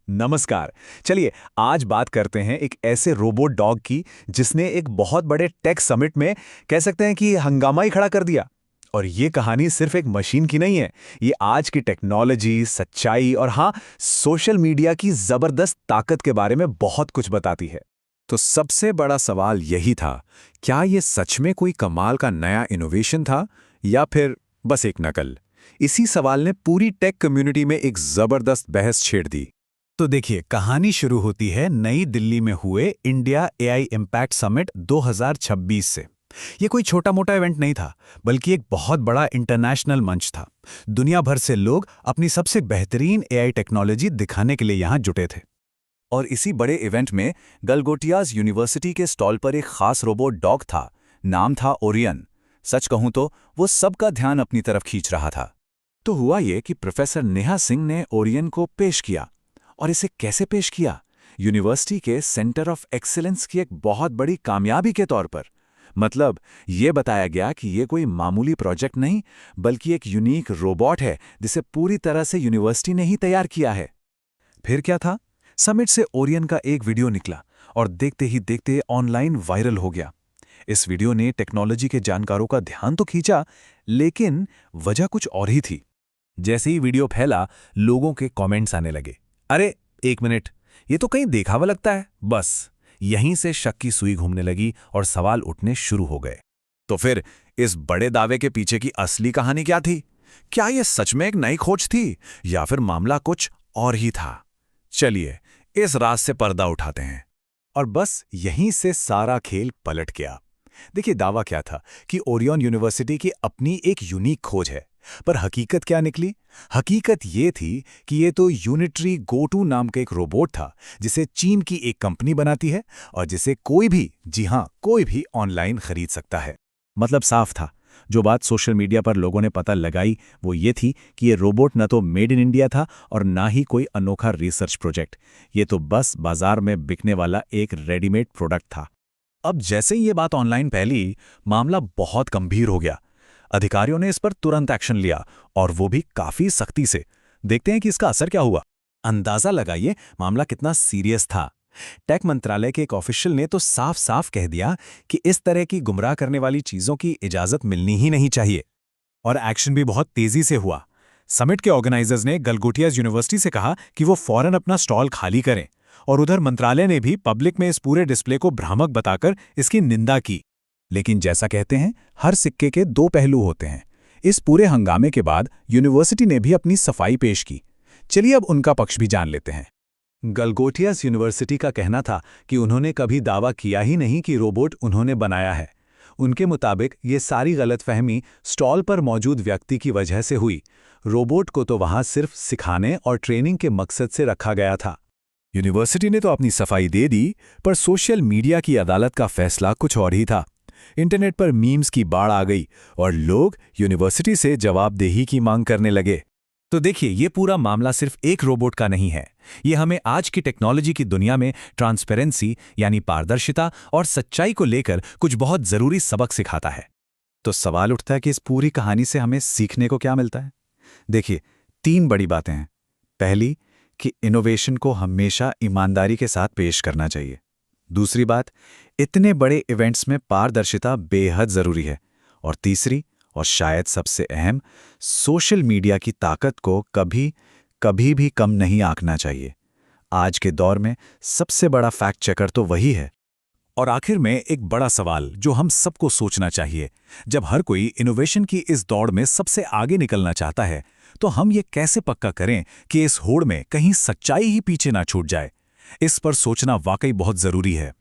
नमस्कार। चलिए आज बात करते हैं एक ऐसे रोबोट डॉग की जिसने एक बहुत बड़े टेक समिट में कह सकते हैं कि हंगामा ही खड़ा कर दिया। और ये कहानी सिर्फ एक मशीन की नहीं है, ये आज की टेक्नोलॉजी, सच्चाई और हाँ, सोशल मीडिया की जबरदस्त ताकत के बारे में बहुत कुछ बताती है। तो सबसे बड़ा सवाल यही था, क्या ये सच में कोई कमाल का नया इनोवेशन था या फिर बस एक नकल? इसी सवाल ने पूरी टेक कम्युनिटी में एक जबरदस्त बहस छेड़ दी। तो देखिए, कहानी शुरू होती है नई दिल्ली में हुए इंडिया एआई इम्पैक्ट समिट 2026 से। ये कोई छोटा मोटा इवेंट नहीं था, बल्कि एक बहुत बड़ा इंटरनेशनल मंच था। दुनिया भर से लोग अपनी सबसे बेहतरीन एआई टेक्नोलॉजी दिखाने के लिए यहाँ जुटे थे। और इसी बड़े इवेंट में गलगोटियाज यूनिवर्सिटी के स्टॉल पर एक खास रोबोट डॉग था। नाम था ओरियन। सच कहूं तो वो सबका ध्यान अपनी तरफ खींच रहा था। तो हुआ ये कि प्रोफेसर नेहा सिंह ने ओरियन को पेश किया। और इसे कैसे पेश किया? यूनिवर्सिटी के सेंटर ऑफ एक्सीलेंस की एक बहुत बड़ी कामयाबी के तौर पर। मतलब ये बताया गया कि ये कोई मामूली प्रोजेक्ट नहीं, बल्कि एक यूनिक रोबोट है जिसे पूरी तरह से यूनिवर्सिटी ने ही तैयार किया है। फिर क्या था? समिट से ओरियन का एक वीडियो निकला और देखते ही देखते ऑनलाइन वायरल हो गया। इस वीडियो ने टेक्नोलॉजी के जानकारों का ध्यान तो खींचा, लेकिन वजह कुछ और ही थी। जैसे ही वीडियो फैला, लोगों के कमेंट्स आने लगे। अरे एक मिनट, ये तो कहीं देखावा लगता है। बस यहीं से शक की सुई घूमने लगी और सवाल उठने शुरू हो गए। तो फिर इस बड़े दावे के पीछे की असली कहानी क्या थी? क्या यह सच में एक नई खोज थी या फिर मामला कुछ और ही था? चलिए इस राज से पर्दा उठाते हैं। और बस यहीं से सारा खेल पलट गया। देखिए, दावा क्या था कि ओरियन यूनिवर्सिटी की अपनी एक यूनिक खोज है, पर हकीकत क्या निकली? हकीकत ये थी कि ये तो यूनिटरी गो-टू नाम का एक रोबोट था, जिसे चीन की एक कंपनी बनाती है और जिसे कोई भी, जी हां, कोई भी ऑनलाइन खरीद सकता है। मतलब साफ था। जो बात सोशल मीडिया पर लोगों ने पता लगाई वो ये थी कि ये रोबोट न तो मेड इन इंडिया था और ना ही कोई अनोखा रिसर्च प्रोजेक्ट। ये तो बस बाजार में बिकने वाला एक रेडीमेड प्रोडक्ट था। अब जैसे ही ये बात ऑनलाइन फैली, मामला बहुत गंभीर हो गया। अधिकारियों ने इस पर तुरंत एक्शन लिया, और वो भी काफी सख्ती से। देखते हैं कि इसका असर क्या हुआ। अंदाजा लगाइए मामला कितना सीरियस था। टेक मंत्रालय के एक ऑफिशियल ने तो साफ साफ कह दिया कि इस तरह की गुमराह करने वाली चीजों की इजाजत मिलनी ही नहीं चाहिए। और एक्शन भी बहुत तेजी से हुआ। समिट के ऑर्गेनाइजर्स ने गलगोटियाज यूनिवर्सिटी से कहा कि वो फौरन अपना स्टॉल खाली करें, और उधर मंत्रालय ने भी पब्लिक में इस पूरे डिस्प्ले को भ्रामक बताकर इसकी निंदा की। लेकिन जैसा कहते हैं, हर सिक्के के दो पहलू होते हैं। इस पूरे हंगामे के बाद यूनिवर्सिटी ने भी अपनी सफाई पेश की। चलिए अब उनका पक्ष भी जान लेते हैं। गलगोटियाज यूनिवर्सिटी का कहना था कि उन्होंने कभी दावा किया ही नहीं कि रोबोट उन्होंने बनाया है। उनके मुताबिक ये सारी गलतफहमी स्टॉल पर मौजूद व्यक्ति की वजह से हुई। रोबोट को तो वहां सिर्फ सिखाने और ट्रेनिंग के मकसद से रखा गया था। यूनिवर्सिटी ने तो अपनी सफाई दे दी, पर सोशल मीडिया की अदालत का फैसला कुछ और ही था। इंटरनेट पर मीम्स की बाढ़ आ गई और लोग यूनिवर्सिटी से जवाबदेही की मांग करने लगे। तो देखिए, ये पूरा मामला सिर्फ एक रोबोट का नहीं है। ये हमें आज की टेक्नोलॉजी की दुनिया में ट्रांसपेरेंसी यानी पारदर्शिता और सच्चाई को लेकर कुछ बहुत जरूरी सबक सिखाता है। तो सवाल उठता है कि इस पूरी कहानी से हमें सीखने को क्या मिलता है? देखिए, 3 बड़ी बातें हैं। पहली, कि इनोवेशन को हमेशा ईमानदारी के साथ पेश करना चाहिए। दूसरी बात, इतने बड़े इवेंट्स में पारदर्शिता बेहद जरूरी है। और तीसरी, और शायद सबसे अहम, सोशल मीडिया की ताकत को कभी भी कम नहीं आंकना चाहिए। आज के दौर में सबसे बड़ा फैक्ट चेकर तो वही है। और आखिर में एक बड़ा सवाल जो हम सबको सोचना चाहिए, जब हर कोई इनोवेशन की इस दौड़ में सबसे आगे निकलना चाहता है, तो हम ये कैसे पक्का करें कि इस होड़ में कहीं सच्चाई ही पीछे ना छूट जाए? इस पर सोचना वाकई बहुत जरूरी है।